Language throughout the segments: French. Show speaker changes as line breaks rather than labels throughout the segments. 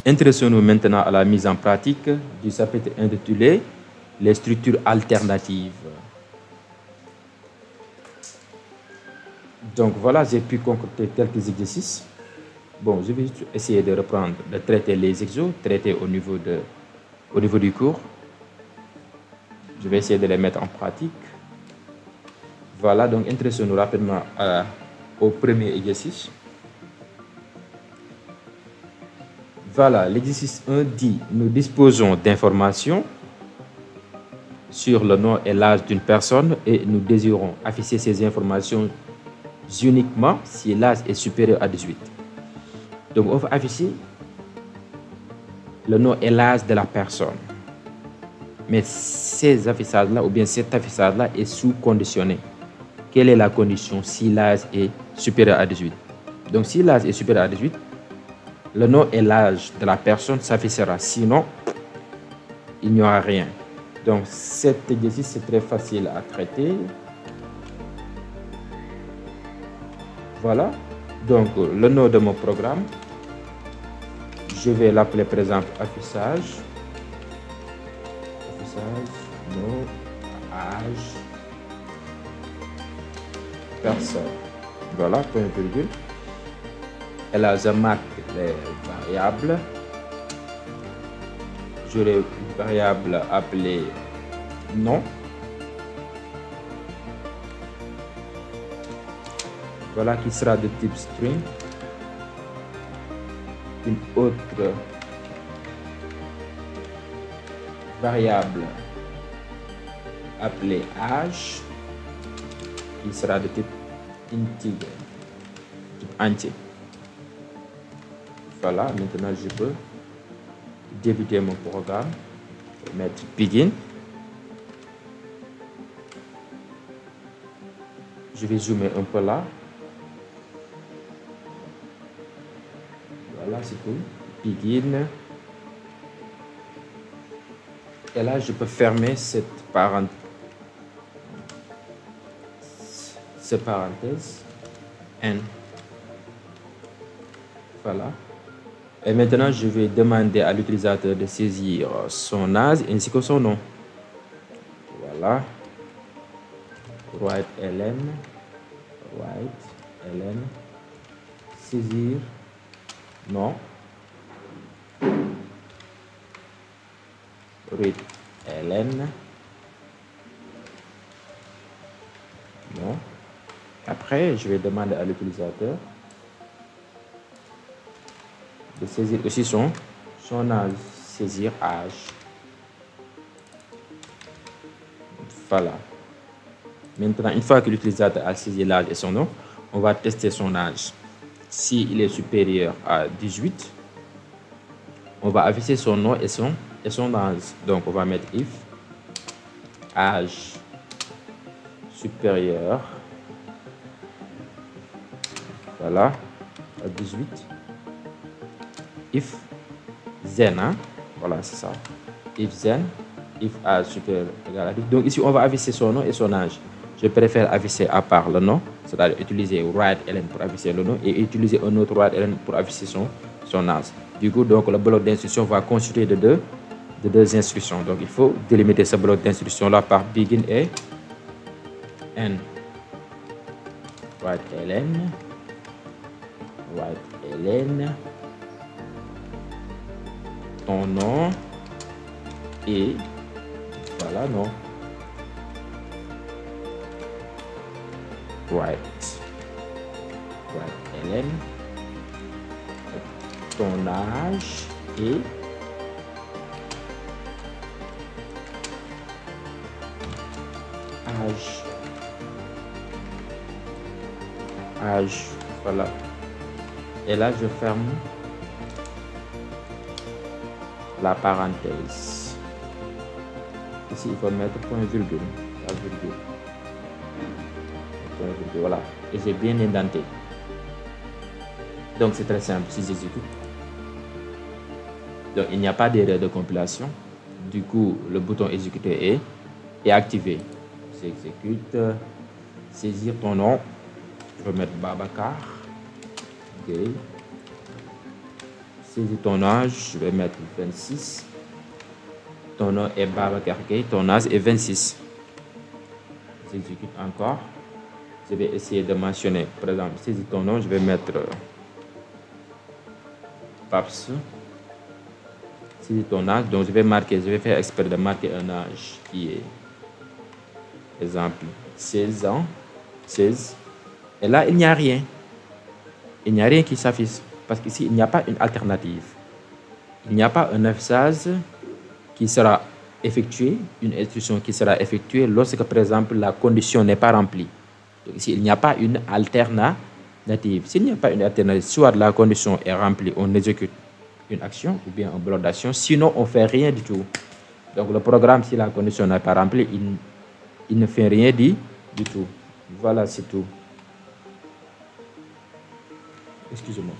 Intéressons-nous maintenant à la mise en pratique du chapitre intitulé « Les structures alternatives ». Donc voilà, j'ai pu concocter quelques exercices. Bon, je vais essayer de reprendre, de traiter les exos, traités au niveau du cours. Je vais essayer de les mettre en pratique. Voilà, donc intéressons-nous rapidement au premier exercice. Voilà, l'exercice 1 dit « Nous disposons d'informations sur le nom et l'âge d'une personne et nous désirons afficher ces informations uniquement si l'âge est supérieur à 18. » Donc, on va afficher le nom et l'âge de la personne. Mais ces affichages-là, ou bien cet affichage-là est sous-conditionné. Quelle est la condition si l'âge est supérieur à 18? Donc, si l'âge est supérieur à 18, le nom et l'âge de la personne s'affichera. Sinon, il n'y aura rien. Donc, cet exercice, c'est très facile à traiter. Voilà. Donc, le nom de mon programme, je vais l'appeler par exemple affichage. Affichage, nom, âge, personne. Voilà, point virgule. Et là, je marque les variables. J'aurai une variable appelée nom. Voilà, qui sera de type string. Une autre variable appelée âge, qui sera de type integer, type entier. Voilà, maintenant je peux débuter mon programme, mettre begin. Je vais zoomer un peu là. Voilà, c'est tout. Begin. Et là, je peux fermer cette parenthèse. N. Voilà. Et maintenant, je vais demander à l'utilisateur de saisir son âge ainsi que son nom. Voilà. Write ln. Saisir. Non. Read ln. Non. Après, je vais demander à l'utilisateur de saisir aussi son âge. Saisir âge. Voilà. Maintenant, une fois que l'utilisateur a saisi l'âge et son nom, on va tester son âge. S'il est supérieur à 18, on va afficher son nom et son âge. Donc, on va mettre if âge supérieur, voilà, à 18. If then, hein? Voilà, c'est ça. If then, if âge supérieur égal à 18. Donc, ici, on va afficher son nom et son âge. Je préfère afficher à part le nom, c'est-à-dire utiliser write ln pour afficher le nom et utiliser un autre write ln pour afficher son âge. Du coup, donc, le bloc d'instruction va constituer de deux instructions. Donc, il faut délimiter ce bloc d'instruction-là par begin et n. Write ln, ton nom et voilà, non. Write ln, ton âge et âge, voilà. Et là, je ferme la parenthèse. Ici, il faut mettre point virgule, la virgule. Point virgule, voilà. Et j'ai bien indenté. Donc, c'est très simple si j'exécute. Donc, il n'y a pas d'erreur de compilation. Du coup, le bouton exécuter est activé. J'exécute. Saisir ton nom. Je vais mettre Babacar. Ok. Saisis ton âge, je vais mettre 26. Ton nom est Babacar Gueye, ton âge est 26. J'exécute encore. Je vais essayer de mentionner, par exemple, saisis ton nom, je vais mettre Paps. Saisis ton âge, donc je vais faire exprès de marquer un âge qui est, exemple, 16 ans, 16. Et là, il n'y a rien. Il n'y a rien qui s'affiche, parce qu'ici, il n'y a pas une alternative. Il n'y a pas un affichage qui sera effectué, une instruction qui sera effectuée lorsque, par exemple, la condition n'est pas remplie. Donc ici, il n'y a pas une alternative. S'il n'y a pas une alternative, soit la condition est remplie, on exécute une action ou bien un bloc d'action, sinon on ne fait rien du tout. Donc le programme, si la condition n'est pas remplie, il ne fait rien du tout. Voilà, c'est tout. Excusez-moi.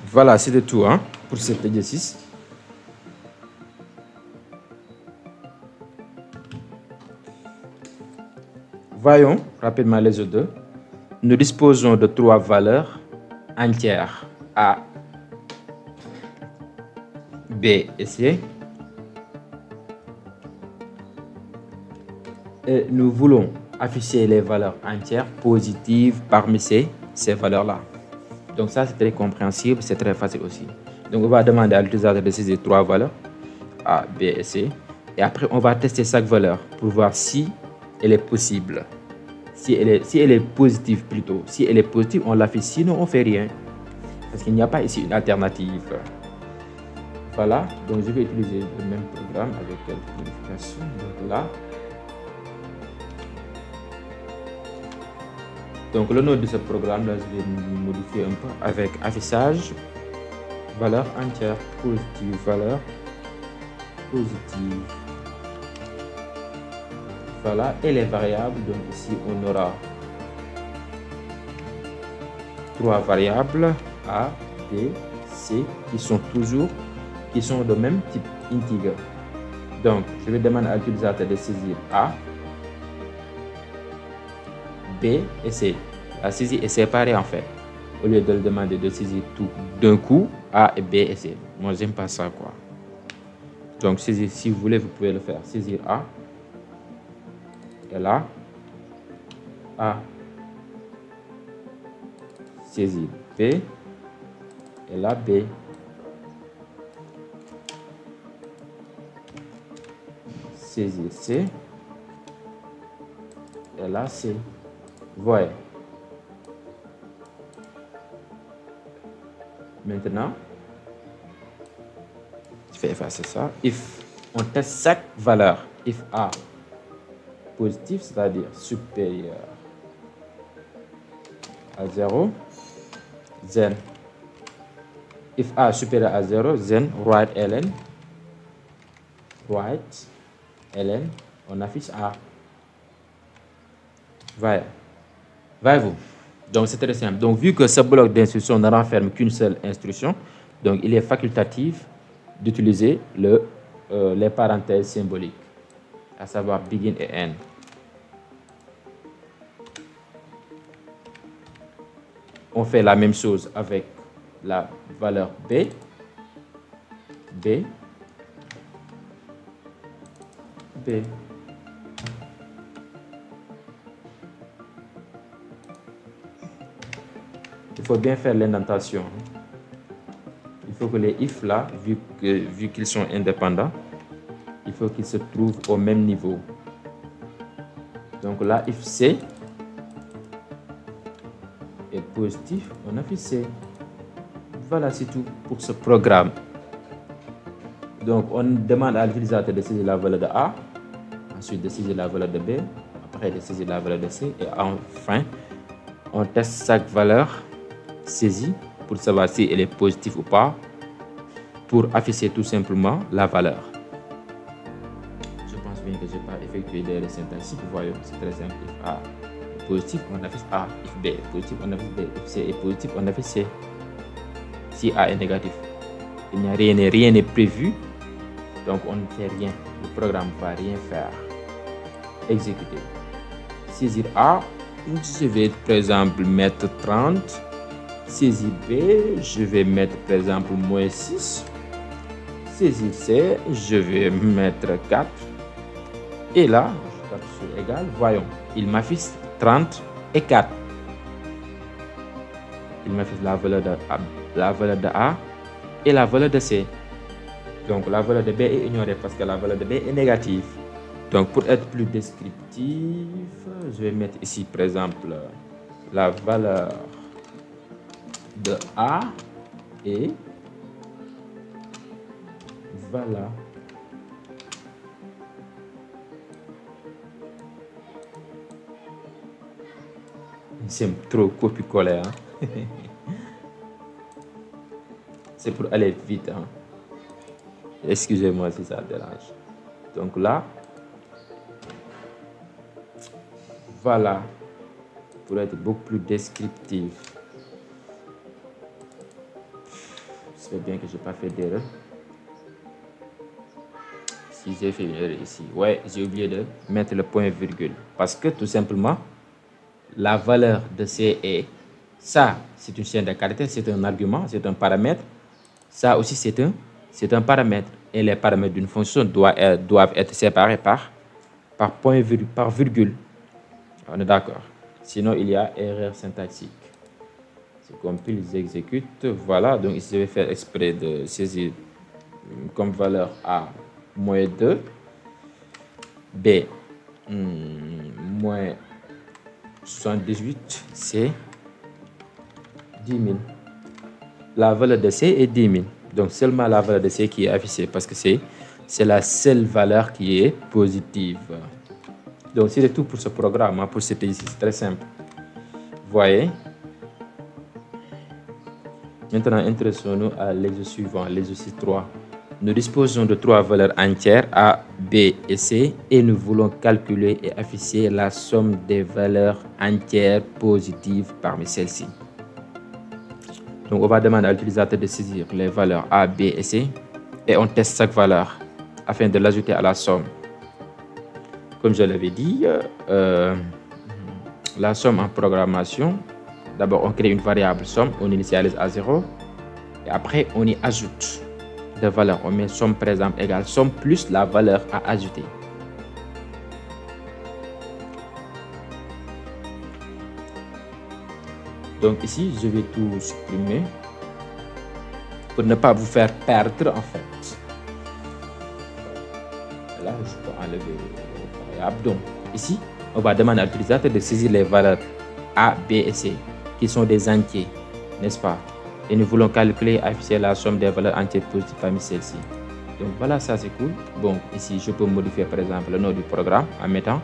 Voilà, c'est tout hein, pour cet exercice. Voyons rapidement les autres deux. Nous disposons de 3 valeurs entières A, B et C. Et nous voulons afficher les valeurs entières positives parmi ces valeurs-là. Donc ça, c'est très compréhensible, c'est très facile aussi. Donc on va demander à l'utilisateur de saisir 3 valeurs, A, B et C. Et après, on va tester chaque valeur pour voir si elle est possible. Si elle est positive plutôt. Si elle est positive, on l'affiche, sinon on ne fait rien. Parce qu'il n'y a pas ici une alternative. Voilà, donc je vais utiliser le même programme avec quelques modifications. Donc là, donc le nom de ce programme là, je vais modifier un peu avec affichage, valeur entière, positive, valeur positive. Voilà, et les variables, donc ici on aura 3 variables A, B, C qui sont de même type integer. Donc je vais demander à l'utilisateur de saisir A, B et C. La saisie est séparée en fait. Au lieu de le demander de saisir tout d'un coup, A et B et C. Moi j'aime pas ça quoi. Donc saisir, si vous voulez, vous pouvez le faire. Saisir A. Et là, A. Saisir B. Et là, B. Saisir C. Et là, C. Voyez. Maintenant, je vais effacer ça. If on teste chaque valeur, if A positif, c'est-à-dire supérieur à 0, then if A supérieur à 0, then write ln, on affiche A. Voyez-vous? Donc c'est très simple. Donc vu que ce bloc d'instruction ne renferme qu'une seule instruction, donc il est facultatif d'utiliser les parenthèses symboliques, à savoir begin et end. On fait la même chose avec la valeur B. Il faut bien faire l'indentation. Il faut que les if là, vu qu'ils sont indépendants, il faut qu'ils se trouvent au même niveau. Donc là, if C est positif, on affiche C. Voilà, c'est tout pour ce programme. Donc on demande à l'utilisateur de saisir la valeur de A, ensuite de saisir la valeur de B, après de saisir la valeur de C, et enfin, on teste chaque valeur saisie pour savoir si elle est positive ou pas, pour afficher tout simplement la valeur. Je pense bien que je n'ai pas effectué des syntaxiques. Voyons, c'est très simple. If A est positif, on affiche A. If B est positif, on affiche B. If C est positif, on affiche C. Si A est négatif, il n'y a rien n'est prévu, donc on ne fait rien. Le programme ne va rien faire. exécuter. Saisir A, je vais par exemple mettre 30. Saisir B, je vais mettre par exemple moins 6. Saisir C, je vais mettre 4. Et là, je tape sur égal. Voyons, il m'affiche 30 et 4. Il m'affiche la valeur de A et la valeur de C. Donc la valeur de B est ignorée parce que la valeur de B est négative. Donc pour être plus descriptif, je vais mettre ici par exemple la valeur de A et voilà. C'est trop copier-coller. Hein? C'est pour aller vite. Hein? Excusez-moi si ça dérange. Donc là, voilà, pour être beaucoup plus descriptif. J'espère bien que je n'ai pas fait d'erreur. Si j'ai fait une erreur ici, ouais, j'ai oublié de mettre le point virgule. Parce que tout simplement, la valeur de C est ça, c'est une chaîne de caractères, c'est un argument, c'est un paramètre. Ça aussi, c'est un paramètre. Et les paramètres d'une fonction doivent être séparés par point virgule, par virgule. On est d'accord. Sinon, il y a erreur syntaxique. C'est compile, ils exécutent. Voilà, donc ici, je vais faire exprès de saisir comme valeur A moins 2, B moins 78, C 10 000. La valeur de C est 10 000. Donc seulement la valeur de C qui est affichée parce que c'est la seule valeur qui est positive. Donc c'est tout pour ce programme, hein, pour cet exercice, c'est très simple. Voyez. Maintenant, intéressons-nous à l'exercice suivant, l'exercice 3. Nous disposons de 3 valeurs entières A, B et C et nous voulons calculer et afficher la somme des valeurs entières positives parmi celles-ci. Donc on va demander à l'utilisateur de saisir les valeurs A, B et C et on teste chaque valeur afin de l'ajouter à la somme. Comme je l'avais dit, la somme en programmation, d'abord on crée une variable somme, on initialise à 0 et après on y ajoute des valeurs. On met somme par exemple égale somme plus la valeur à ajouter. Donc ici, je vais tout supprimer pour ne pas vous faire perdre en fait. Là, je peux enlever les variables. Donc ici, on va demander à l'utilisateur de saisir les valeurs A, B et C qui sont des entiers, n'est-ce pas? Et nous voulons calculer et afficher la somme des valeurs entières positives parmi celles-ci. Donc voilà, ça c'est cool. Bon, ici, je peux modifier par exemple le nom du programme en mettant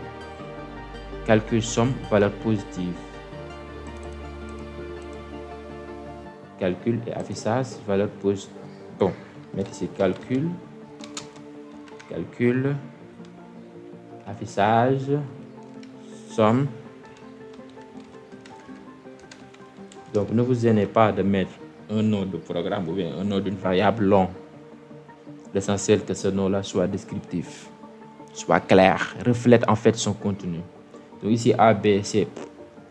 calcul somme valeur positive. Calcul et affichage valeur positive. Bon, mettre ici calcul, affichage, somme. Donc ne vous gênez pas de mettre un nom de programme ou bien un nom d'une variable long. L'essentiel que ce nom-là soit descriptif, soit clair, reflète en fait son contenu. Donc ici A, B, C,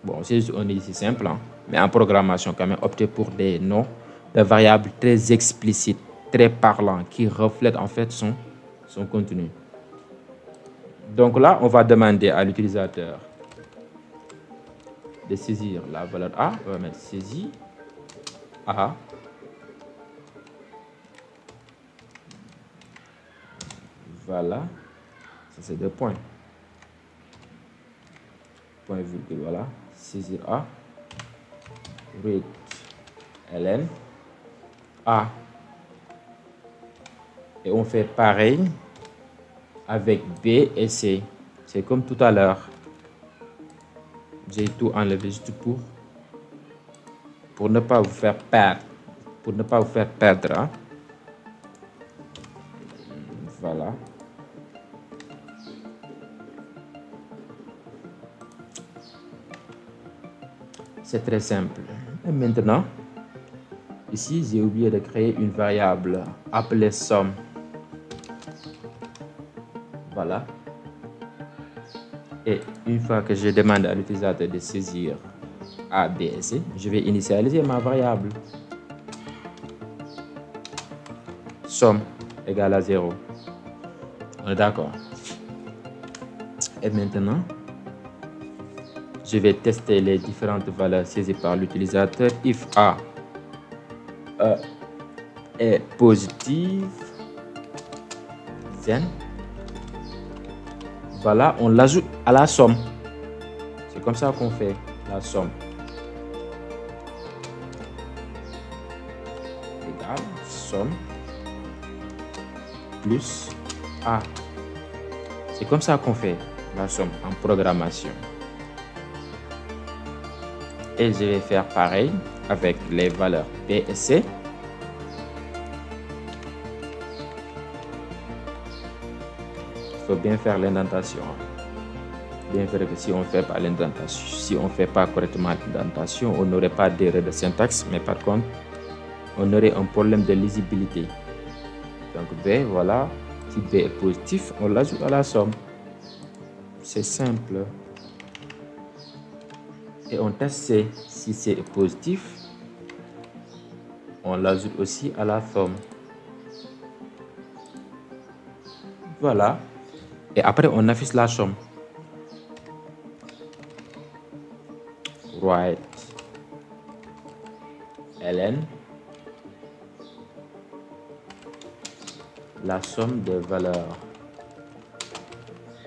bon, c'est juste un exercice simple, hein, mais en programmation quand même, optez pour des noms de variables très explicites, très parlants, qui reflètent en fait son contenu. Donc là, on va demander à l'utilisateur de saisir la valeur A. On va mettre saisie A. Voilà, ça c'est 2 points. Point virgule, voilà. Saisir A. Read ln A. Et on fait pareil avec B et C. C'est comme tout à l'heure. J'ai tout enlevé juste pour ne pas vous faire perdre. Pour ne pas vous faire perdre. Hein. Voilà. C'est très simple. Et maintenant, ici, j'ai oublié de créer une variable appelée somme. Voilà. Et une fois que je demande à l'utilisateur de saisir A, B et C, je vais initialiser ma variable. Somme égale à 0. On est d'accord? Et maintenant, je vais tester les différentes valeurs saisies par l'utilisateur. If A est positive, then, voilà, on l'ajoute à la somme. C'est comme ça qu'on fait la somme. Égale somme plus A. C'est comme ça qu'on fait la somme en programmation. Et je vais faire pareil avec les valeurs B et C. Il faut bien faire l'indentation. Bien vrai que si on fait pas l'indentation, si on fait pas correctement l'indentation, on n'aurait pas d'erreur de syntaxe, mais par contre, on aurait un problème de lisibilité. Donc B, voilà, si B est positif, on l'ajoute à la somme. C'est simple. Et on teste C. Si C est positif, on l'ajoute aussi à la somme. Voilà. Et après, on affiche la somme. Write ln la somme des valeurs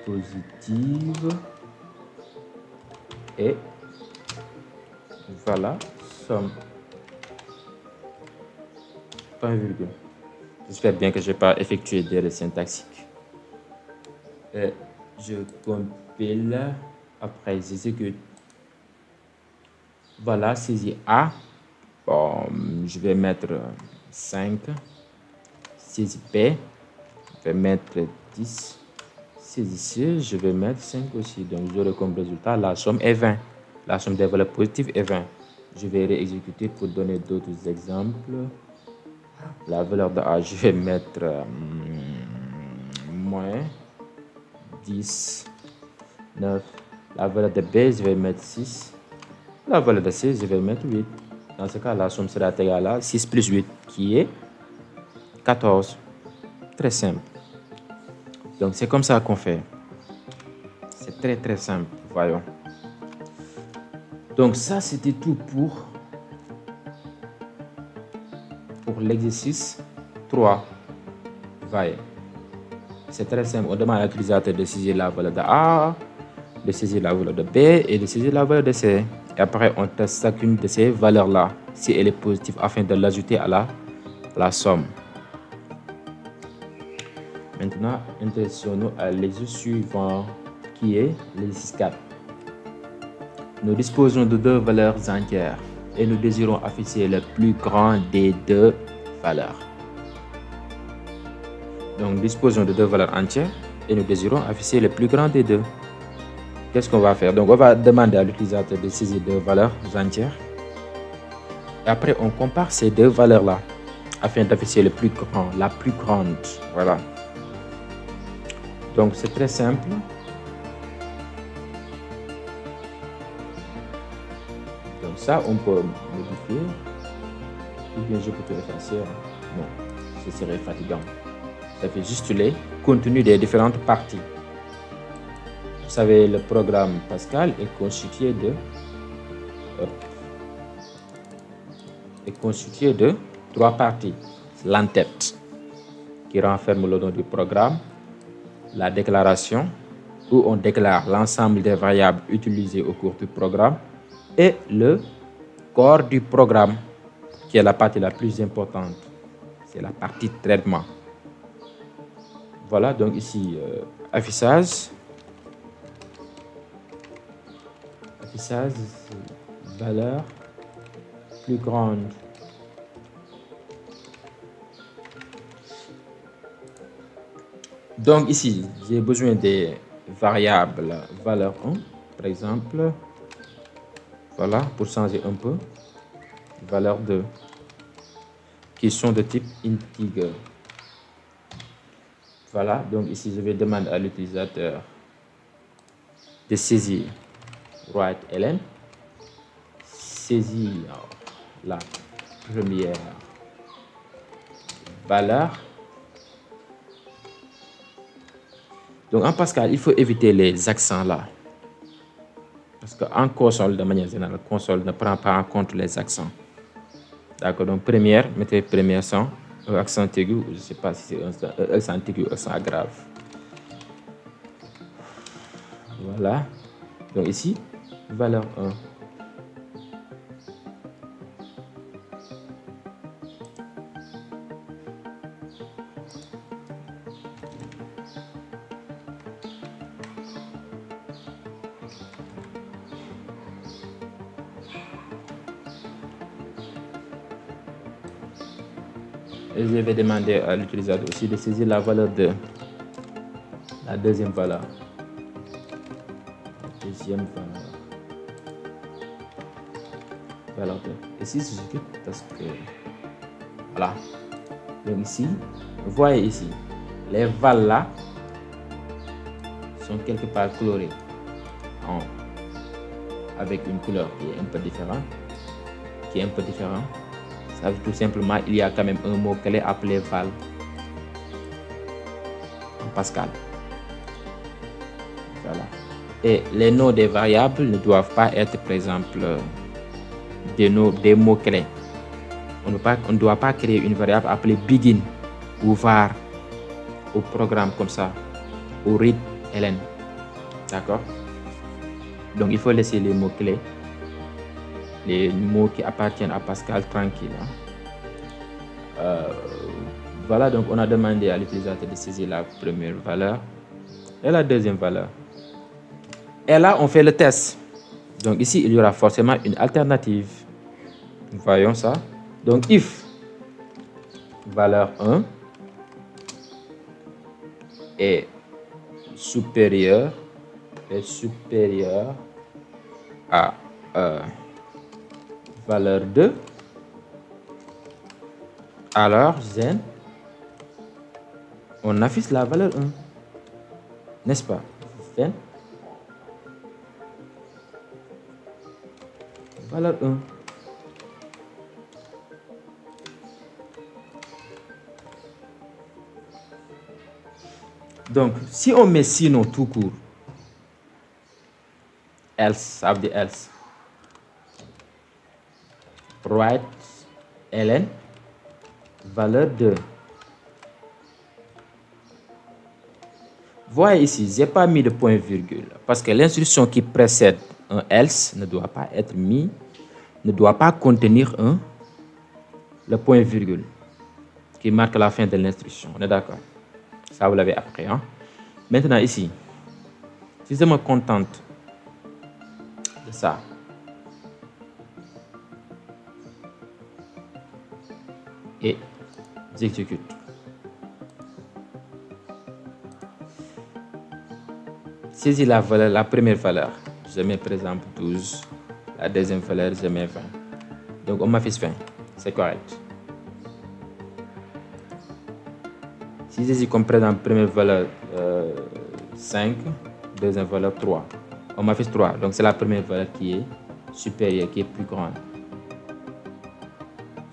positives et voilà, somme. Point virgule. J'espère bien que je n'ai pas effectué d'erreur syntaxique. Je compile, après j'exécute. Voilà, saisie A. Bon, je vais mettre 5. Saisie B, je vais mettre 10. Saisie C, je vais mettre 5 aussi. Donc, j'aurai comme résultat la somme est 20. La somme des valeurs positives est 20. Je vais réexécuter pour donner d'autres exemples. La valeur de A, je vais mettre moins 10, 9. La valeur de B, je vais mettre 6. La valeur de C, je vais mettre 8. Dans ce cas, la somme sera égale à 6 plus 8, qui est 14. Très simple. Donc, c'est comme ça qu'on fait. C'est très, très simple. Voyons. Donc, ça, c'était tout pour l'exercice 3. Voyez. C'est très simple. On demande à l'utilisateur de saisir la valeur de A, de saisir la valeur de B et de saisir la valeur de C. Et après, on teste chacune de ces valeurs-là, si elle est positive, afin de l'ajouter à la somme. Maintenant, intéressons-nous à l'exercice suivant, qui est l'exercice 4. Nous disposons de deux valeurs entières et nous désirons afficher le plus grand des deux valeurs. Donc, nous disposons de deux valeurs entières et nous désirons afficher le plus grand des deux. Qu'est-ce qu'on va faire? Donc, on va demander à l'utilisateur de saisir deux valeurs entières. Et après, on compare ces deux valeurs-là afin d'afficher le plus grand, la plus grande. Voilà. Donc, c'est très simple. Donc, ça, on peut modifier. Ou bien, je peux tout effacer. Non, ce serait fatigant. Ça fait juste les contenus des différentes parties. Vous savez, le programme Pascal est constitué de 3 parties. L'entête, qui renferme le nom du programme, la déclaration, où on déclare l'ensemble des variables utilisées au cours du programme, et le corps du programme, qui est la partie la plus importante. C'est la partie traitement. Voilà, donc ici, affichage, valeur plus grande. Donc ici, j'ai besoin des variables valeur 1, par exemple. Voilà, pour changer un peu. Valeur 2, qui sont de type integer. Voilà, donc ici, je vais demander à l'utilisateur de saisir write ln, saisir la première valeur. Donc en Pascal, il faut éviter les accents là. Parce qu'en console, de manière générale, console ne prend pas en compte les accents. D'accord, donc première, mettez première sans accent aigu, je ne sais pas si c'est un accent aigu ou accent grave. Voilà. Donc ici, valeur 1. Et je vais demander à l'utilisateur aussi de saisir la valeur de la deuxième valeur. Deuxième valeur 2. Ici, c'est juste parce que voilà. Donc ici, vous voyez ici, les vals là sont quelque part colorés avec une couleur qui est un peu différente. Ça veut tout simplement il y a quand même un mot clé appelé val en Pascal. Voilà. Et les noms des variables ne doivent pas être, par exemple, des mots clés. On ne doit pas créer une variable appelée begin ou var au programme comme ça, ou read ln. D'accord? Donc il faut laisser les mots clés, les mots qui appartiennent à Pascal tranquille. Voilà, donc on a demandé à l'utilisateur de saisir la première valeur et la deuxième valeur. Et là, on fait le test. Donc ici, il y aura forcément une alternative. Voyons ça. Donc if valeur 1 est supérieur à valeur 2, alors then on affiche la valeur 1, n'est-ce pas? Then valeur 1. Donc si on met sinon tout court, else, ça veut dire else, write ln valeur 2. Voyez ici, j'ai pas mis de point virgule parce que l'instruction qui précède un else ne doit pas être mis, ne doit pas contenir le point virgule qui marque la fin de l'instruction. On est d'accord? Ça, vous l'avez appris. Hein? Maintenant ici, si je me contente de ça, et j'exécute. Saisis la valeur, la première valeur, je mets par exemple 12, la deuxième valeur, je mets 20. Donc on m'affiche 20, c'est correct. Si je dis comme par exemple première valeur 5, deuxième valeur 3, on m'affiche 3, donc c'est la première valeur qui est supérieure, qui est plus grande.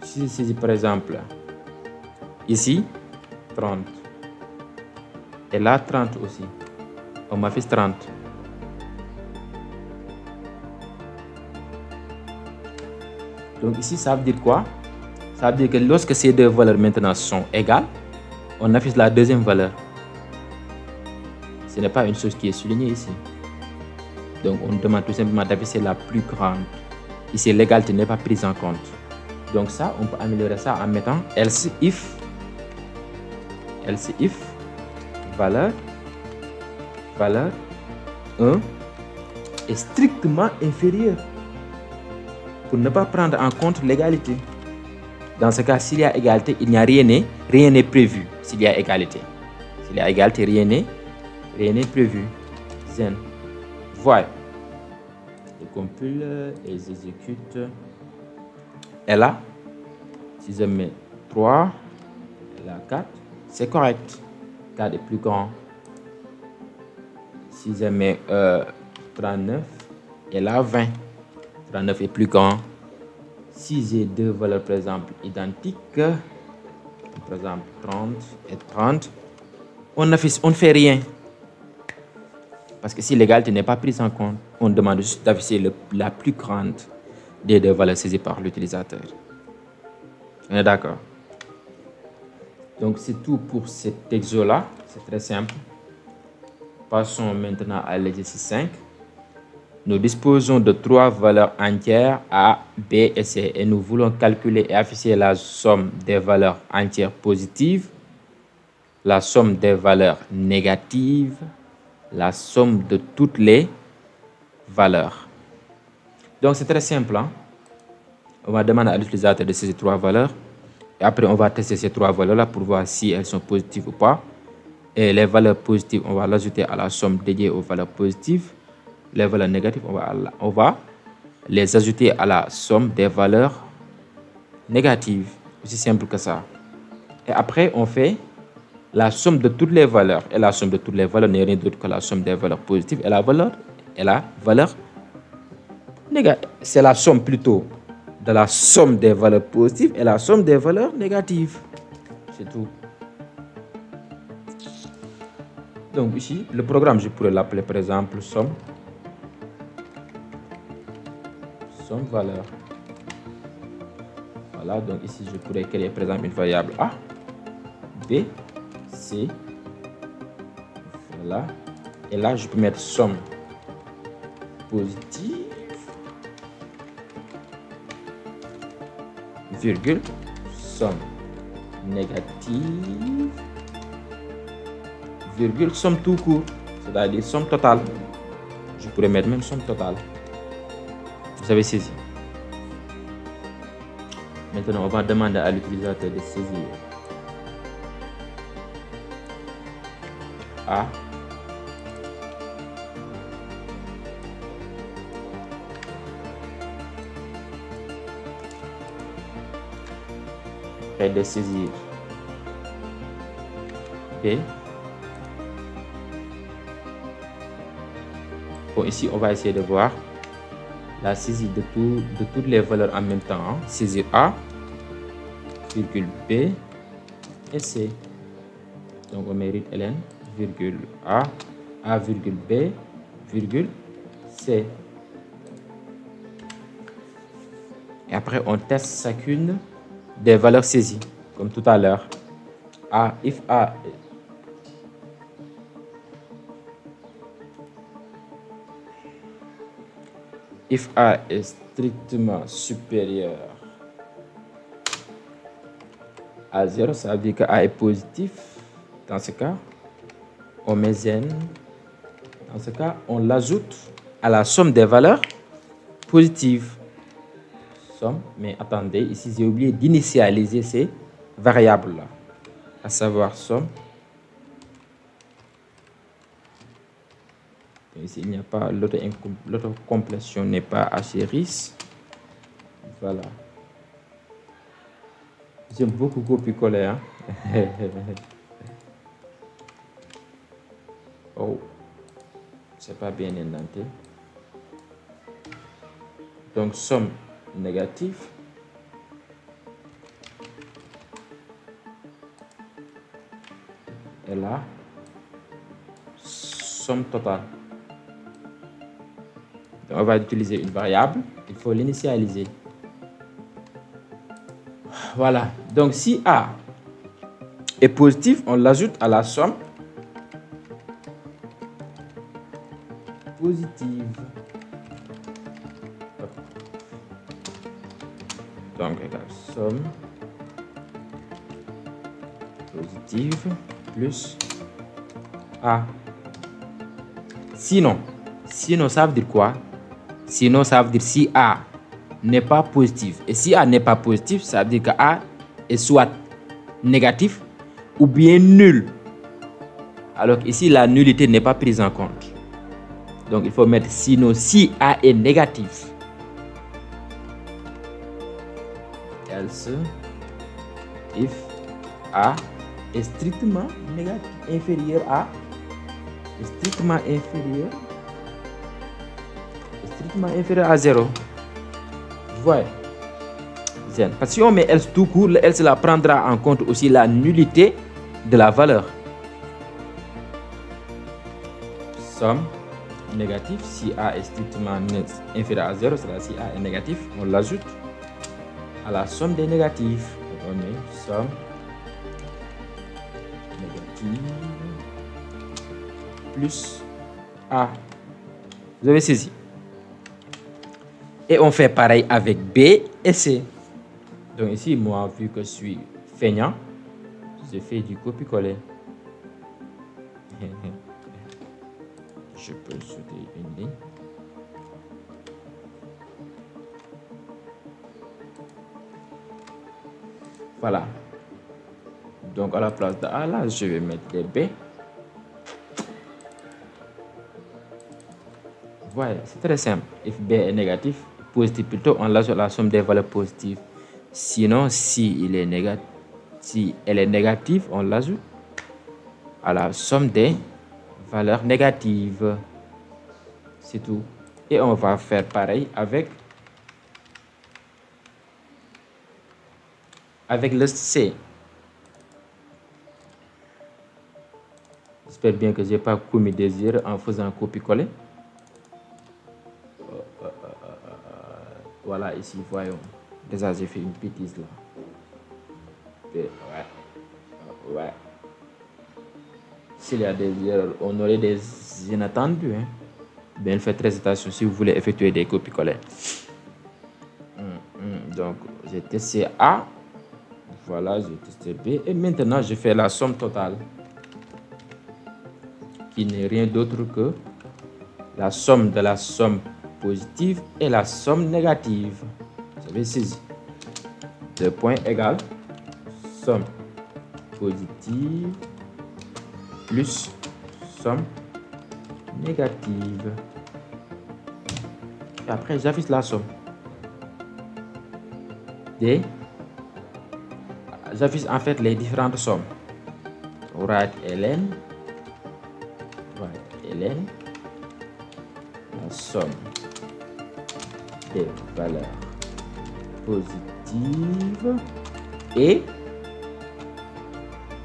Si je saisis par exemple ici 30 et là 30 aussi, on m'affiche 30. Donc ici ça veut dire quoi? Ça veut dire que lorsque ces deux valeurs maintenant sont égales, on affiche la deuxième valeur. Ce n'est pas une chose qui est soulignée ici. Donc on demande tout simplement d'afficher la plus grande. Ici l'égalité n'est pas prise en compte. Donc ça, on peut améliorer ça en mettant else if valeur 1 est strictement inférieure pour ne pas prendre en compte l'égalité. Dans ce cas, s'il y a égalité, il n'y a rien n'est prévu. S'il y a égalité, rien n'est prévu. Zen. Voilà. Je compile et j'exécute. Et là, si je mets 3, et là 4, c'est correct. 4 est plus grand. Si je mets 39 et là 20. 39 est plus grand. Si j'ai deux valeurs, par exemple, identiques, par exemple 30 et 30, on ne fait rien. Parce que si l'égalité n'est pas prise en compte, on demande juste d'afficher la plus grande des deux valeurs saisies par l'utilisateur. On est d'accord? Donc, c'est tout pour cet exo-là. C'est très simple. Passons maintenant à l'exercice 5. Nous disposons de trois valeurs entières A, B et C et nous voulons calculer et afficher la somme des valeurs entières positives, la somme des valeurs négatives, la somme de toutes les valeurs. Donc, c'est très simple. Hein? On va demander à l'utilisateur de saisir trois valeurs et après, on va tester ces trois valeurs-là pour voir si elles sont positives ou pas. Et les valeurs positives, on va l'ajouter à la somme dédiée aux valeurs positives. Les valeurs négatives, on va les ajouter à la somme des valeurs négatives. Aussi simple que ça. Et après, on fait la somme de toutes les valeurs. Et la somme de toutes les valeurs n'est rien d'autre que la somme des valeurs positives et la valeur négative. C'est la somme plutôt de la somme des valeurs positives et la somme des valeurs négatives. C'est tout. Donc ici, le programme, je pourrais l'appeler par exemple somme valeur. Voilà, donc ici, je pourrais créer par exemple une variable A, B, C. Voilà. Et là, je peux mettre somme positive, virgule, somme négative, virgule, somme tout court, c'est-à-dire somme totale. Je pourrais mettre même somme totale. Vous avez saisi. Maintenant, on va demander à l'utilisateur de saisir A, et de saisir B. Bon, ici, on va essayer de voir la saisie de toutes les valeurs en même temps. Hein. Saisir A, virgule B et C. Donc, on mérite ln, virgule A, virgule B, virgule C. Et après, on teste chacune des valeurs saisies, comme tout à l'heure. If A est strictement supérieur à 0, ça veut dire que A est positif. Dans ce cas, on met n. Dans ce cas, on l'ajoute à la somme des valeurs positives. Somme, mais attendez, ici j'ai oublié d'initialiser ces variables-là, à savoir somme. Ici, il n'y a pas l'autocomplétion n'est pas astérisque. Voilà. J'aime beaucoup copier-coller. Hein? Oh, c'est pas bien indenté. Donc, somme négative. Et là, somme totale. Donc, on va utiliser une variable. Il faut l'initialiser. Voilà. Donc, si A est positif, on l'ajoute à la somme positive. Donc, égale somme positive plus A. Sinon, ça veut dire quoi? Sinon, ça veut dire si A n'est pas positif. Et si A n'est pas positif, ça veut dire que A est soit négatif ou bien nul. Alors ici, la nullité n'est pas prise en compte. Donc, il faut mettre sinon si A est négatif. Else, if A est strictement négatif, inférieur à, strictement inférieur est strictement inférieur à 0. Vous voyez? Zen. Parce que si on met else tout court, le else là prendra en compte aussi la nullité de la valeur. Somme négatif, si A est strictement inférieur à 0, c'est-à-dire si A est négatif, on l'ajoute à la somme des négatifs. On met somme négative plus A. Vous avez saisi? Et on fait pareil avec B et C. Donc ici, moi, vu que je suis feignant, je fais du copier-coller. Je peux sauter une ligne. Voilà. Donc à la place de A, là, je vais mettre des B. Voilà, c'est très simple. If B est négatif, positif plutôt, on l'ajoute à la somme des valeurs positives. Sinon, si elle est négative, on l'ajoute à la somme des valeurs négatives. C'est tout. Et on va faire pareil avec le C. J'espère bien que je n'ai pas commis des erreurs en faisant copier-coller. Voilà, ici, voyons. Déjà, j'ai fait une bêtise là. Ouais. S'il y a des erreurs, on aurait des inattendus. Hein. Bien, faites très attention si vous voulez effectuer des copier-coller. Donc, j'ai testé A. Voilà, j'ai testé B. Et maintenant, je fais la somme totale. Qui n'est rien d'autre que la somme de la somme positive et la somme négative. Vous avez saisi. 2 points égale somme positive plus somme négative. Et après, j'affiche la somme. J'affiche en fait les différentes sommes. Right ln. La somme des valeurs positives et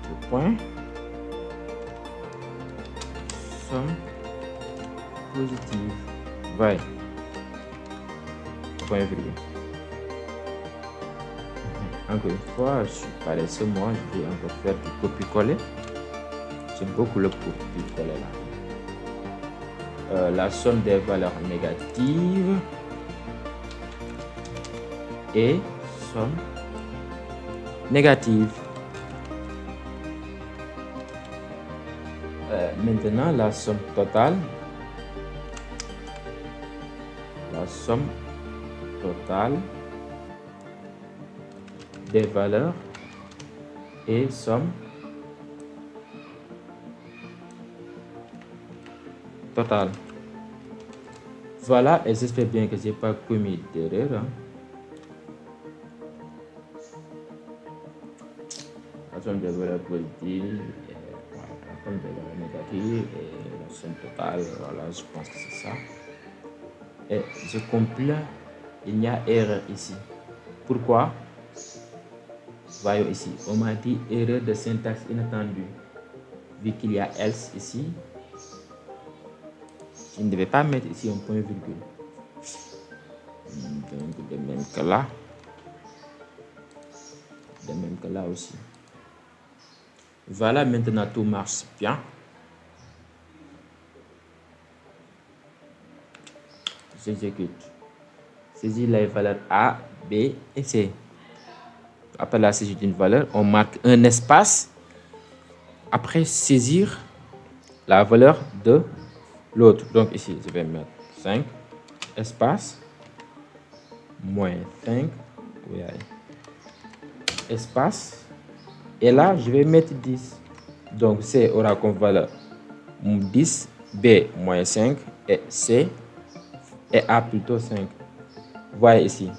le point somme positive. Voilà. Point virgule. Encore une fois, je suis paresseux, moi, je vais encore faire du copier-coller. J'aime beaucoup le copier-coller là. La somme des valeurs négatives et somme négative. Maintenant, la somme totale. La somme totale des valeurs et somme totale. Voilà, et j'espère bien que je n'ai pas commis d'erreur. Hein. La somme des valeurs positives, la somme des valeurs négatives et la somme totale. Voilà, je pense que c'est ça. Et je complète, il y a erreur ici. Pourquoi? Voyons ici, on m'a dit erreur de syntaxe inattendue. Vu qu'il y a else ici, je ne devais pas mettre ici un point virgule. Donc, de même que là. De même que là aussi. Voilà, maintenant tout marche bien. J'exécute. Saisis les valeurs A, B et C. Après la saisie d'une valeur, on marque un espace. Après saisir la valeur de l'autre. Donc ici, je vais mettre 5, espace, moins 5, oui, espace, et là, je vais mettre 10. Donc C aura comme valeur 10, B moins 5, et C, et A plutôt 5. Voyez ici,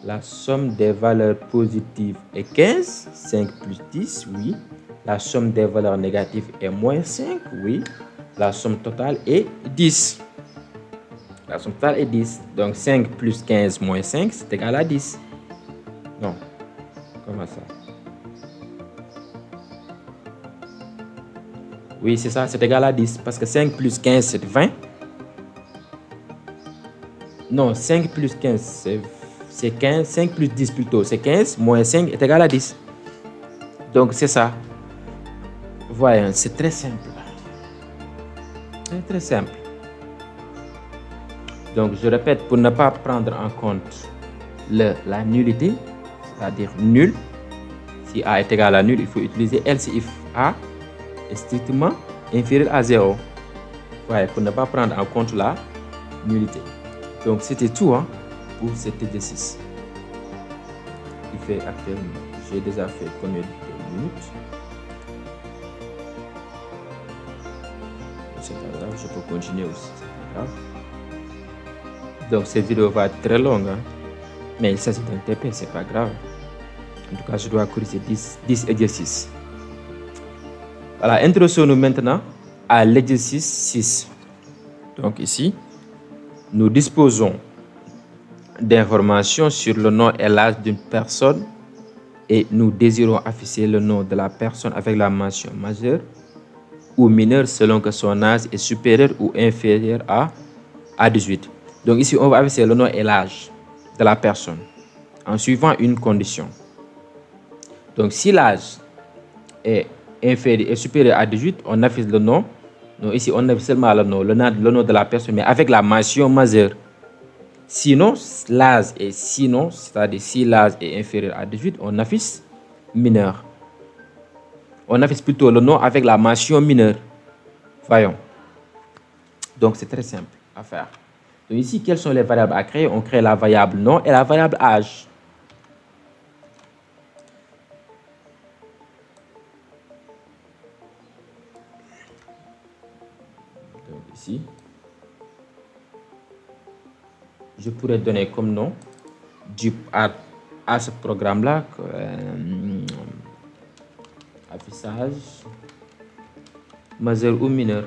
la somme des valeurs positives est 15, 5 plus 10, oui. La somme des valeurs négatives est moins 5, oui. La somme totale est 10. La somme totale est 10. Donc 5 plus 15 moins 5, c'est égal à 10. Non. Comment ça? Oui, c'est ça, c'est égal à 10. Parce que 5 plus 15, c'est 20. Non, 5 plus 15, c'est 15. 5 plus 10 plutôt, c'est 15. Moins 5 est égal à 10. Donc, c'est ça. Voyons, c'est très simple. C'est très simple. Donc, je répète, pour ne pas prendre en compte la nullité, c'est-à-dire nul, si A est égal à nul, il faut utiliser else if A est strictement inférieur à 0. Ouais, pour ne pas prendre en compte la nullité. Donc, c'était tout hein, pour cet exercice. Il fait actuellement, j'ai déjà fait combien de minutes? C'est pas grave, je peux continuer aussi, c'est pas grave. Donc cette vidéo va être très longue, hein? Mais il s'agit d'un TP, c'est pas grave. En tout cas, je dois corriger 10 exercices. Voilà, introduisons-nous maintenant à l'exercice 6. Donc ici, nous disposons d'informations sur le nom et l'âge d'une personne et nous désirons afficher le nom de la personne avec la mention majeure ou mineure selon que son âge est supérieur ou inférieur à 18. Donc ici, on va afficher le nom et l'âge de la personne en suivant une condition. Donc si l'âge est inférieur et supérieur à 18, on affiche le nom. Donc ici, on affiche seulement le nom de la personne, mais avec la mention majeure. Sinon, l'âge est sinon, c'est-à-dire si l'âge est inférieur à 18, on affiche mineur. On affiche plutôt le nom avec la mention mineure. Voyons. Donc c'est très simple à faire. Donc ici, quelles sont les variables à créer? On crée la variable nom et la variable âge. Donc ici, je pourrais donner comme nom à ce programme-là affichage majeur ou mineur.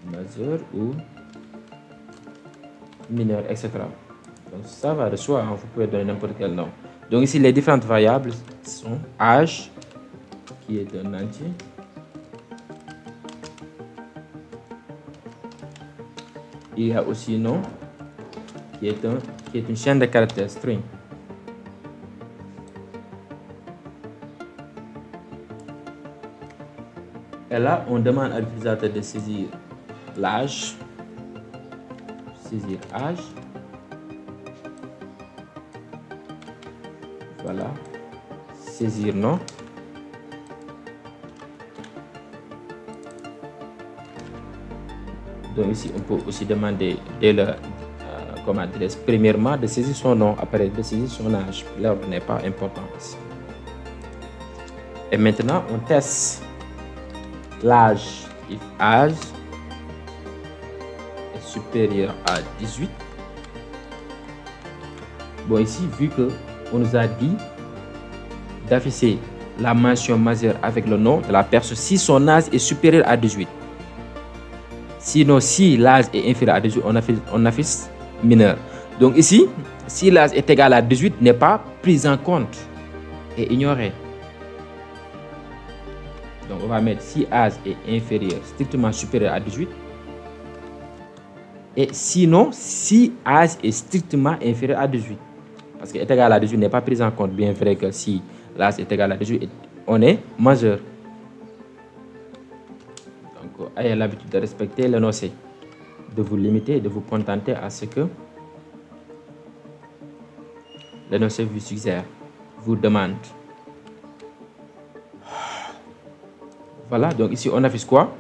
Majeur ou mineur, etc. Donc ça va de soi, hein, vous pouvez donner n'importe quel nom. Donc ici, les différentes variables sont âge, qui est un entier, il y a aussi nom, qui est une chaîne de caractères string. Et là, on demande à l'utilisateur de saisir l'âge, saisir âge. Voilà, saisir nom. Donc ici, on peut aussi demander premièrement de saisir son nom, après de saisir son âge. L'ordre n'est pas important ici. Et maintenant, on teste l'âge. If âge est supérieur à 18. Bon, ici, vu que on nous a dit d'afficher la mention majeure avec le nom de la personne si son âge est supérieur à 18. Sinon, si l'âge est inférieur à 18, on affiche mineur. Donc ici, si l'âge est égal à 18, n'est pas pris en compte et ignoré. Donc on va mettre si âge est inférieur, strictement supérieur à 18. Et sinon, si âge est strictement inférieur à 18. Parce que est égal à 18 n'est pas pris en compte, bien vrai que si l'âge est égal à 18, on est majeur. Donc, ayez l'habitude de respecter l'énoncé, de vous limiter et de vous contenter à ce que l'énoncé vous suggère, vous demande. Voilà, donc ici on affiche quoi?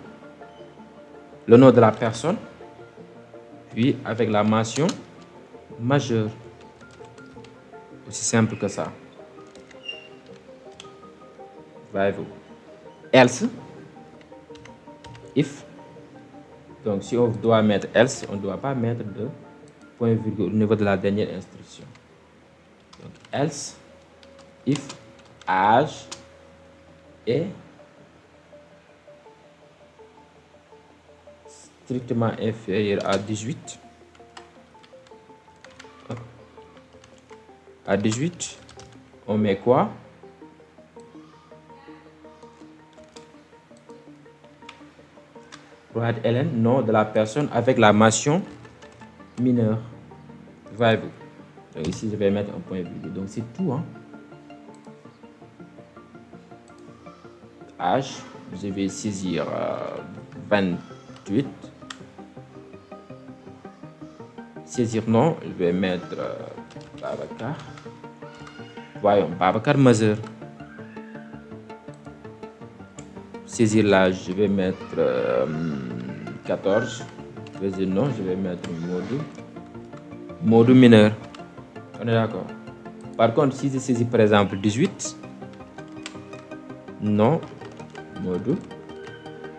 Le nom de la personne, puis avec la mention majeure. Aussi simple que ça. Voyez-vous. Else, if. Donc si on doit mettre else, on ne doit pas mettre de point virgule au niveau de la dernière instruction. Donc else, if âge est strictement inférieur à 18. À 18, on met quoi? Right ln, nom de la personne avec la mention mineure. Voyez-vous. Donc ici, je vais mettre un point virgule. Donc c'est tout. Hein. Âge, je vais saisir 28. Saisir nom, je vais mettre Babacar. Voyons, Babacar Mazur. Saisir l'âge, je vais mettre 14. Saisir nom, je vais mettre Modou mineur. On est d'accord. Par contre, si je saisis par exemple 18, non, Modou,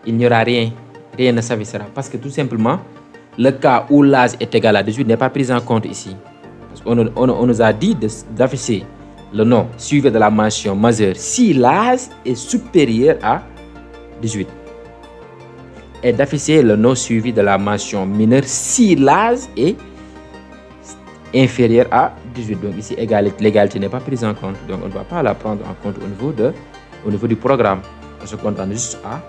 il n'y aura rien. Rien ne s'affichera. Parce que tout simplement, le cas où l'âge est égal à 18 n'est pas pris en compte ici. Parce qu'on nous a dit d'afficher le nom suivi de la mention majeure si l'âge est supérieur à 18. Et d'afficher le nom suivi de la mention mineure si l'âge est inférieur à 18. Donc ici, l'égalité n'est pas prise en compte. Donc on ne va pas la prendre en compte au niveau du programme. On se contente juste à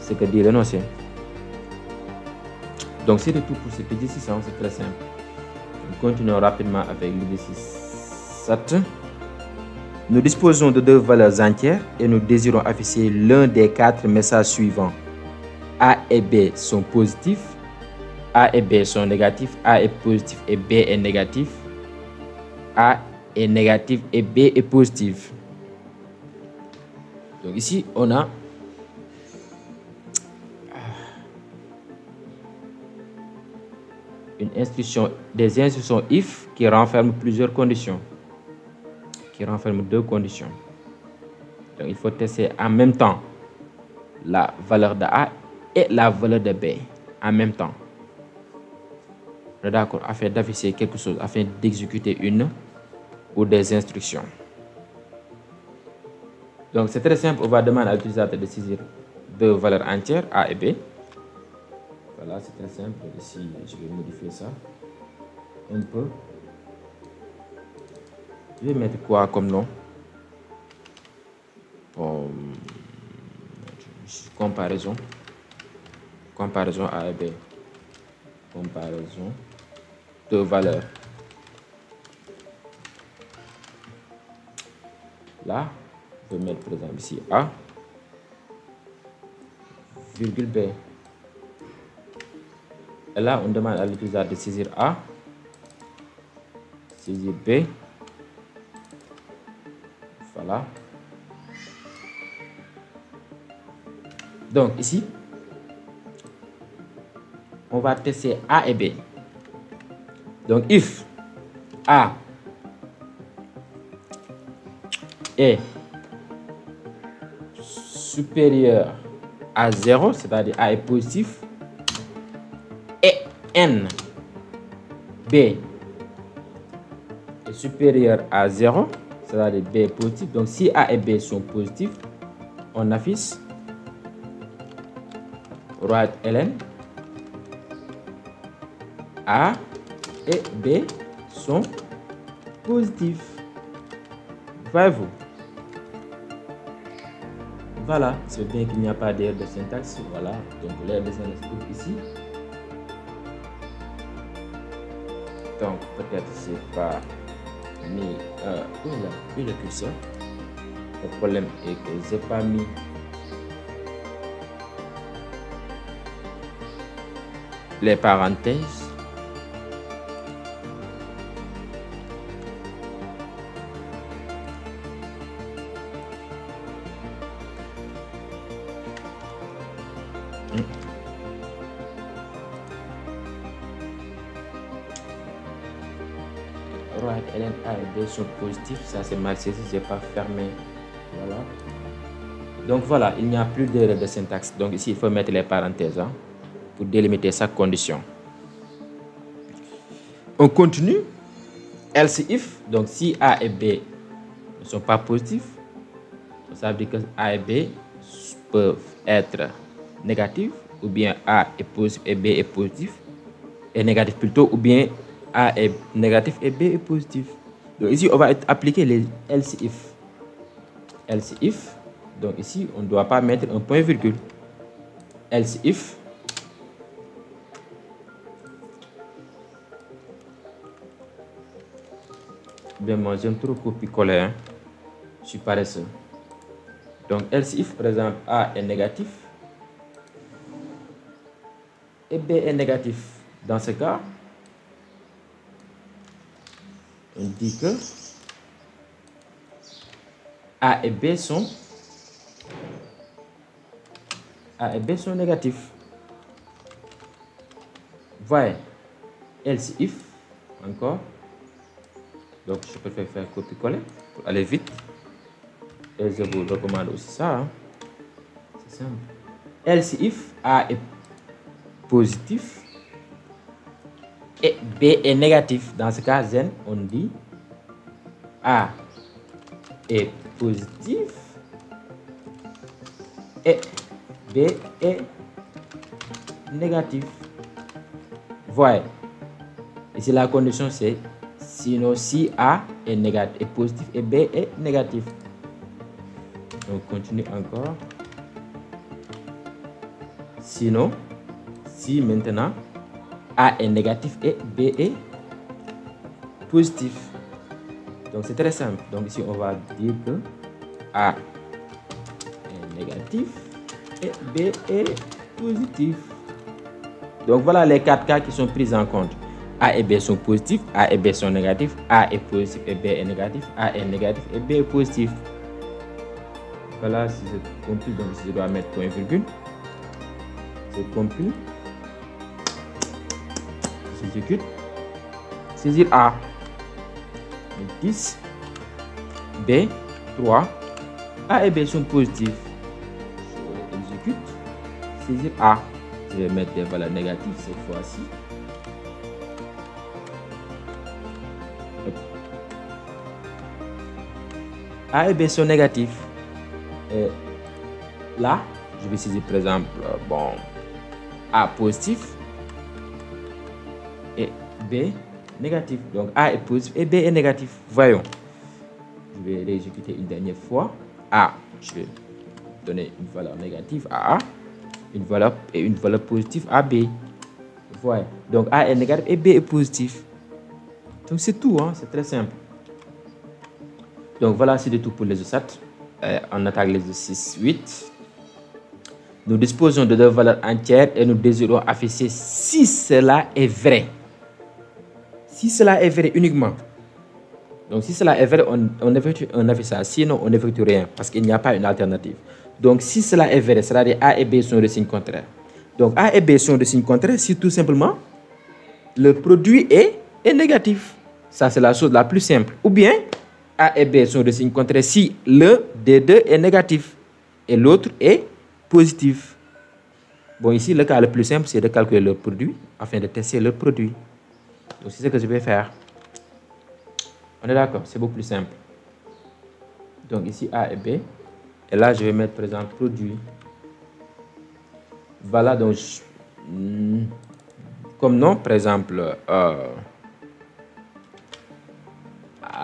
ce que dit l'énoncé. Donc c'est tout pour cet exercice, c'est très simple. Nous continuons rapidement avec l'exercice 7. Nous disposons de deux valeurs entières et nous désirons afficher l'un des 4 messages suivants. A et B sont positifs, A et B sont négatifs, A est positif et B est négatif, A est négatif et B est positif. Donc ici, on a des instructions if qui renferment plusieurs conditions. Qui renferment 2 conditions. Donc il faut tester en même temps la valeur de A et la valeur de B en même temps. D'accord, afin d'afficher quelque chose, afin d'exécuter une ou des instructions. Donc c'est très simple, on va demander à l'utilisateur de saisir 2 valeurs entières, A et B. Voilà, c'est très simple. Ici, je vais modifier ça un peu. Je vais mettre quoi comme nom? Comparaison. Comparaison A et B. Comparaison de valeurs. Là, je vais mettre par exemple ici A, virgule B. Et là, on demande à l'utilisateur de saisir A, saisir B. Voilà. Donc ici, on va tester A et B. Donc if A est supérieur à 0, c'est-à-dire A est positif, et N B est supérieur à 0, c'est-à-dire B est positif. Donc si A et B sont positifs, on affiche right ln A et B sont positifs. Voyez-vous? Voilà, c'est bien qu'il n'y a pas d'erreur de syntaxe. Voilà, donc l'erreur de syntaxe se trouve ici. Donc peut-être c'est pas mis où est le curseur. Le problème est que j'ai pas mis les parenthèses. Right ln A et B sont positifs, ça c'est mal saisi, j'ai pas fermé. Voilà. Donc voilà, il n'y a plus d'erreur de syntaxe. Donc ici il faut mettre les parenthèses pour délimiter sa condition. On continue. Else if, donc si A et B ne sont pas positifs, ça veut dire que A et B peuvent être négatifs ou bien A est positif et B est positif, est négatif plutôt, ou bien A est négatif et B est positif. Donc ici, on va appliquer les else if. Else if, donc ici, on ne doit pas mettre un point virgule. Else if, bien moi j'aime trop copier-coller, hein. Je suis paresseux. Donc else if, par exemple, A est négatif et B est négatif. Dans ce cas, on dit que A et B sont négatifs. Voyez, else if, encore. Donc je préfère faire copier-coller pour aller vite. Et je vous recommande aussi ça, hein. C'est simple. Else if A est positif et B est négatif. Dans ce cas, zen, on dit A est positif et B est négatif. Voyez, ici la condition c'est sinon si A est négatif, est positif et B est négatif. Donc continue encore. Sinon, si maintenant A est négatif et B est positif. Donc c'est très simple. Donc ici on va dire que A est négatif et B est positif. Donc voilà les 4 cas qui sont pris en compte. A et B sont positifs, A et B sont négatifs, A est positif et B est négatif, A est négatif et B est positif. Voilà, si j'ai compris, donc ici je dois mettre point virgule. J'ai compris. J'exécute. Saisir A. 10. B. 3. A et B sont positifs. Je exécute. Saisir A. Je vais mettre des valeurs négatives cette fois-ci. A et B sont négatifs. Et là, je vais saisir par exemple, bon, A positif et B négatif. Donc A est positif et B est négatif. Voyons. Je vais réexécuter une dernière fois. A, je vais donner une valeur négative à A, une valeur positive à B. Voyez. Donc A est négatif et B est positif. Donc c'est tout, hein? C'est très simple. Donc voilà, c'est tout pour l'exercice. On attaque l'exercice 8. Nous disposons de deux valeurs entières et nous désirons afficher si cela est vrai. Si cela est vrai uniquement. Donc si cela est vrai, on effectue un affichage. Sinon, on n'effectue rien parce qu'il n'y a pas une alternative. Donc si cela est vrai, c'est-à-dire A et B sont de signes contraires. Donc A et B sont de signes contraires si tout simplement le produit est négatif. Ça, c'est la chose la plus simple. Ou bien A et B sont de signes contraires si l'un des deux est négatif et l'autre est positif. Bon, ici, le cas le plus simple, c'est de calculer leur produit afin de tester leur produit. Donc, c'est ce que je vais faire. On est d'accord, c'est beaucoup plus simple. Donc, ici, A et B. Et là, je vais mettre, par exemple, produit. Voilà, donc, comme nom, par exemple, A,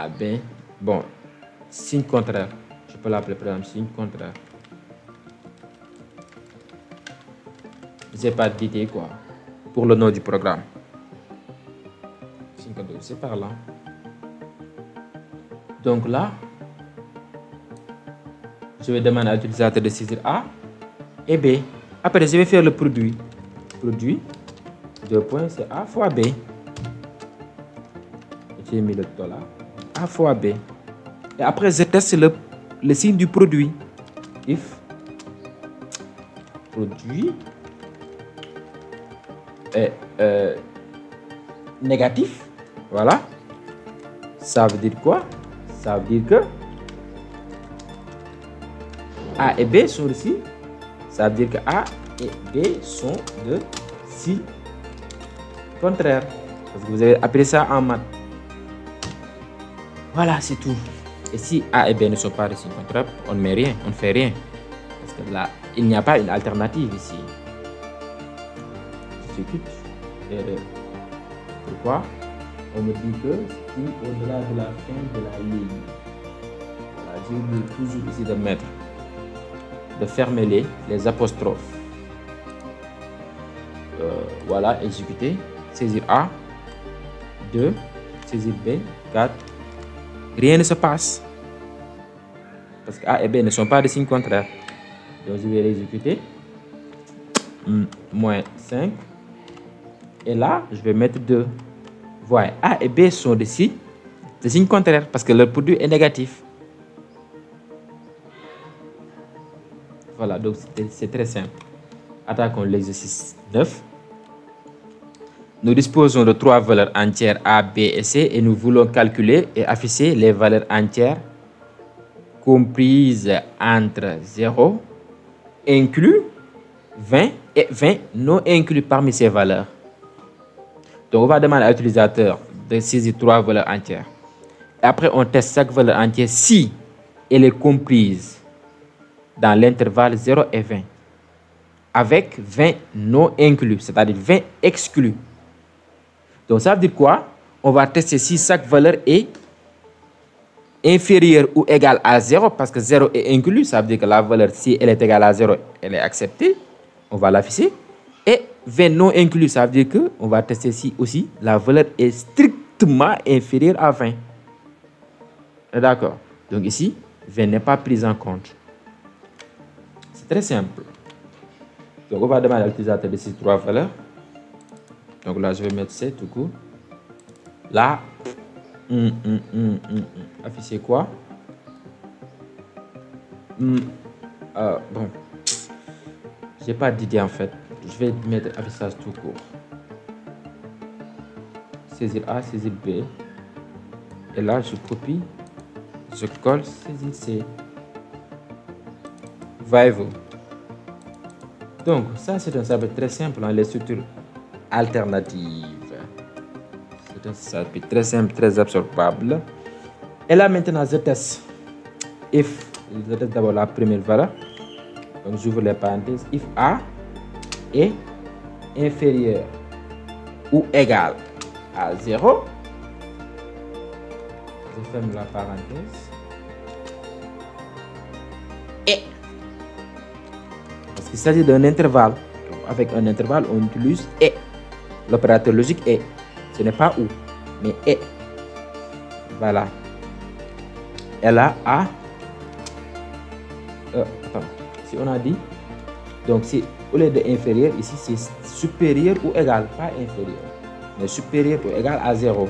B. Bon, signe contraire. Je peux l'appeler, par exemple, signe contraire. J'ai pas d'idée quoi pour le nom du programme. C'est par là. Donc là, je vais demander à l'utilisateur de saisir A et B. Après, je vais faire le produit. Produit, 2 points, c'est A fois B. J'ai mis le dollar. A fois B. Et après, je teste le signe du produit. If produit est négatif, voilà, ça veut dire quoi? Ça veut dire que A et B sont ici, ça veut dire que A et B sont de signes contraires, parce que vous avez appris ça en maths. Voilà, c'est tout. Et si A et B ne sont pas de signes contraires, on ne met rien, on ne fait rien, parce que là, il n'y a pas une alternative ici. j'exécute, erreur. Pourquoi? On me dit que si au-delà de la fin de la ligne, voilà, j'ai oublié toujours ici de fermer les apostrophes. Voilà, exécuter, saisir A, 2, saisir B, 4. Rien ne se passe. Parce que A et B ne sont pas de signes contraires. Donc je vais l'exécuter. Moins 5. Et là, je vais mettre 2. Voyez, A et B sont de signes contraires parce que leur produit est négatif. Voilà, donc c'est très simple. Attaquons l'exercice 9. Nous disposons de 3 valeurs entières A, B et C et nous voulons calculer et afficher les valeurs entières comprises entre 0, inclus 20 et 20 non inclus parmi ces valeurs. Donc on va demander à l'utilisateur de saisir 3 valeurs entières. Et après on teste chaque valeur entière si elle est comprise dans l'intervalle 0 et 20 avec 20 non inclus, c'est-à-dire 20 exclus. Donc ça veut dire quoi? On va tester si chaque valeur est inférieure ou égale à 0 parce que 0 est inclus. Ça veut dire que la valeur, si elle est égale à 0, elle est acceptée. On va l'afficher. Et 20 non inclus, ça veut dire qu'on va tester si aussi la valeur est strictement inférieure à 20. D'accord. Donc ici, 20 n'est pas prise en compte. C'est très simple. Donc on va demander à l'utilisateur de ces 3 valeurs. Donc là, je vais mettre C tout court. Là, afficher quoi? Bon, j'ai pas d'idée en fait. Je vais mettre affichage tout court. Saisir A, saisir B. Et là, je copie, je colle, saisir C. Voyez-vous? Donc, ça, c'est un chapitre très simple, hein, les structures alternatives. C'est un chapitre très simple, très absorbable. Et là, maintenant, je teste. If, je teste d'abord la première valeur. Donc, j'ouvre les parenthèses. If A est inférieur ou égal à 0, je ferme la parenthèse. Et, parce qu'il s'agit d'un intervalle. Donc, avec un intervalle, on utilise et. L'opérateur logique est. Ce n'est pas ou, mais est. Voilà. Et là, A. Attends. Si on a dit. Donc, si au lieu de inférieur, ici, c'est supérieur ou égal. Pas inférieur. Mais supérieur ou égal à 0.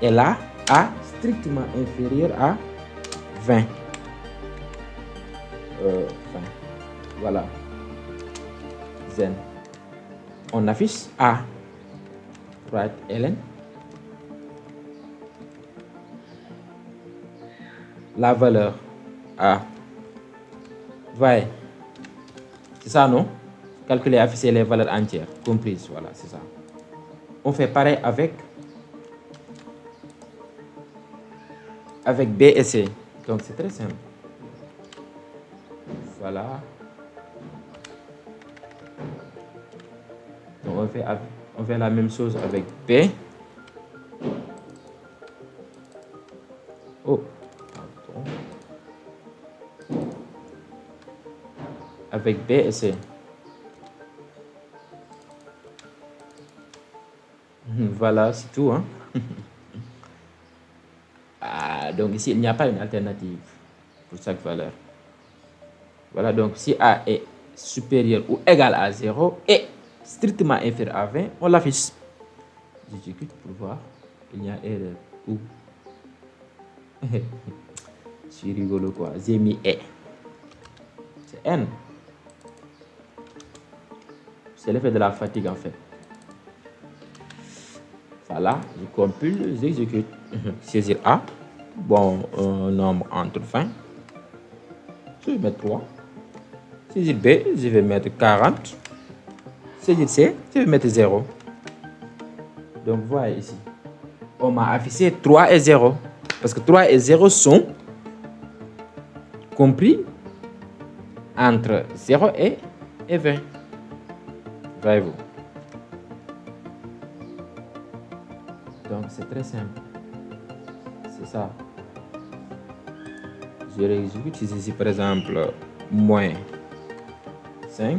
Et là, A strictement inférieur à 20. 20. Voilà. Zen. On affiche A. Right, Hélène. La valeur A. Voyez. C'est ça, non? Calculer, afficher les valeurs entières comprises. Voilà, c'est ça. On fait pareil avec B et C. Donc, c'est très simple. Voilà. Donc, on fait la même chose avec B. Oh, pardon. Avec B et C. Voilà, c'est tout. Hein? Donc ici, il n'y a pas une alternative pour chaque valeur. Voilà, donc si A est supérieur ou égal à 0 et strictement inférieur à 20, on l'affiche. J'exécute pour voir. Il y a erreur. Ou. Je suis rigolo quoi. J'ai mis E. C'est N. C'est l'effet de la fatigue en fait. Voilà, je compile, j'exécute. Saisir A. Bon, un nombre entre 20. Je vais mettre 3. Saisir B, je vais mettre 40. Saisir C, je vais mettre 0. Donc, voyez ici. On m'a affiché 3 et 0. Parce que 3 et 0 sont compris entre 0 et 20. Voyez-vous. Donc, c'est très simple. C'est ça. Je réexécute ici, par exemple, moins 5,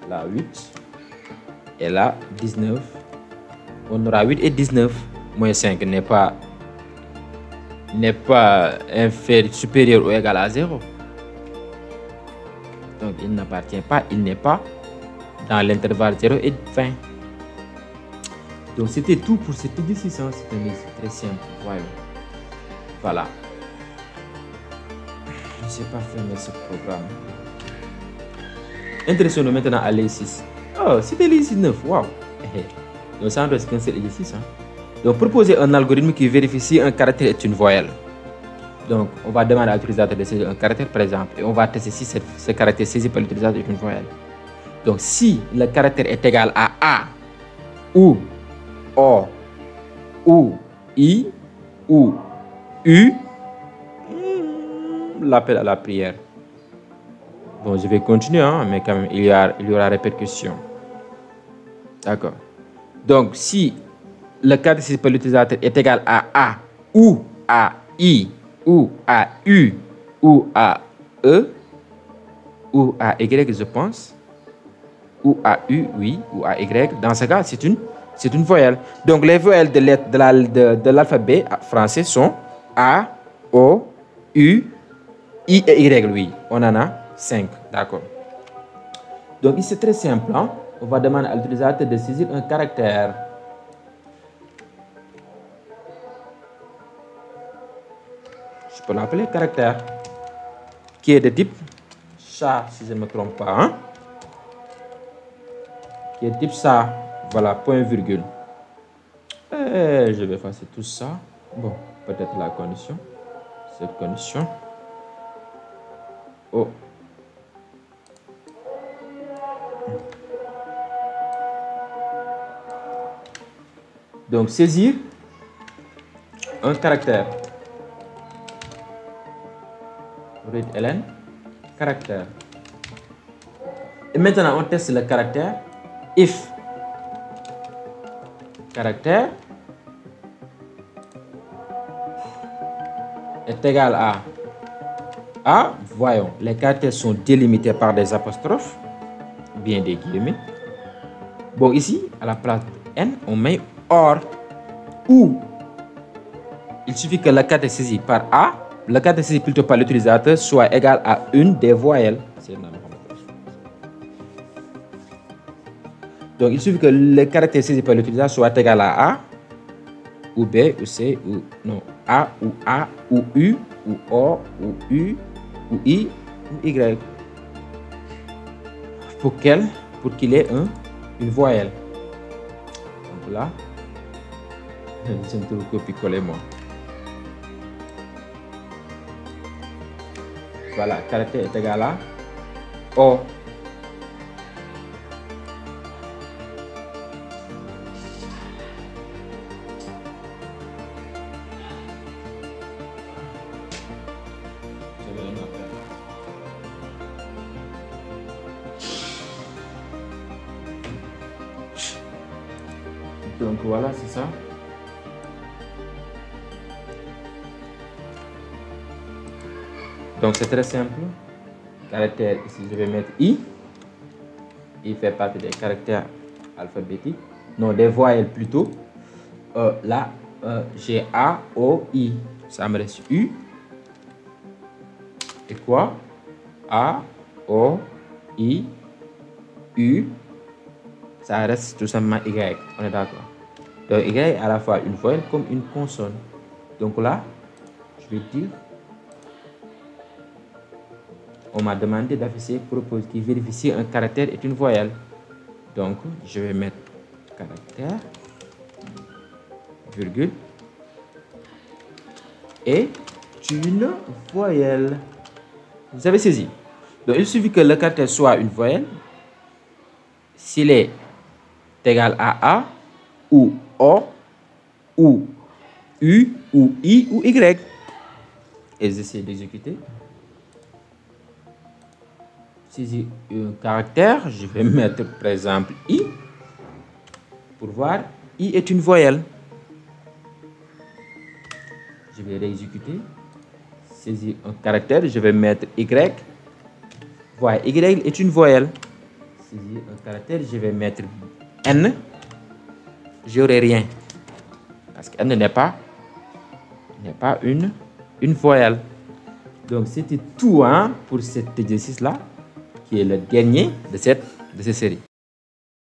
là 8, et là 19. On aura 8 et 19. Moins 5 n'est pas inférieur, supérieur ou égal à 0. Donc, il n'appartient pas, il n'est pas dans l'intervalle 0 et 20. Donc, c'était tout pour cet exercice. C'est un exercice très simple. Voilà. Je ne sais pas fermer ce programme. Intéressons-nous maintenant à l'exercice. Oh, c'était l'exercice 9. Waouh. Donc, ça ne reste qu'un seul exercice. Donc, proposer un algorithme qui vérifie si un caractère est une voyelle. Donc, on va demander à l'utilisateur de saisir un caractère, par exemple, et on va tester si ce caractère saisi par l'utilisateur est une voyelle. Donc, si le caractère est égal à A, ou O, ou I, ou U, l'appel à la prière. Bon, je vais continuer, mais quand même, il y aura répercussion. D'accord. Donc, si le caractère saisi par l'utilisateur est égal à A, ou à I, ou à U, ou à E, ou à Y, je pense, ou à U, oui, ou à Y. Dans ce cas, c'est une voyelle. Donc, les voyelles de l'alphabet français sont A, O, U, I et Y, oui. On en a 5, d'accord. Donc, ici, c'est très simple. On va demander à l'utilisateur de saisir un caractère. Je peux l'appeler caractère, qui est de type ça, si je ne me trompe pas. Qui est de type ça. Voilà, point virgule. Et je vais effacer tout ça. Bon, peut-être la condition. Cette condition. Oh. Donc, saisir un caractère. Read Hélène, caractère. Et maintenant, on teste le caractère. If caractère est égal à, voyons, les caractères sont délimités par des apostrophes, bien des guillemets. Bon, ici, à la place de N, on met or, ou. Il suffit que le caractère saisi par A, le caractère saisi plutôt par l'utilisateur, soit égal à une des voyelles. Donc, il suffit que le caractère saisi par l'utilisateur soit égal à A, ou B, ou C, ou non, A, ou U, ou O, ou U, ou I, ou Y. Pour qu'il ait une voyelle. Donc là, je ne trouve copier-coller moi. Voilà, caractère est égal à O. Donc voilà, c'est ça. Donc c'est très simple. Caractère, ici je vais mettre I. Il fait partie des caractères alphabétiques. Non, des voyelles plutôt. Là, j'ai A, O, I. Ça me reste U. Et quoi? A, O, I, U. Ça reste tout simplement Y. On est d'accord. Donc Y est à la fois une voyelle comme une consonne. Donc là, je vais dire, on m'a demandé d'afficher qui vérifie si un caractère est une voyelle. Donc je vais mettre caractère, virgule, est une voyelle. Vous avez saisi? Donc il suffit que le caractère soit une voyelle s'il est égal à A, ou O, ou U, ou I, ou Y. Et j'essaie d'exécuter. Saisir un caractère, je vais mettre par exemple I, pour voir, I est une voyelle. Je vais réexécuter. Saisir un caractère, je vais mettre Y. Voilà, Y est une voyelle. Saisir un caractère, je vais mettre N. J'aurai rien. Parce que N n'est pas une voyelle. Donc c'était tout hein, pour cet exercice-là, qui est le dernier de cette série.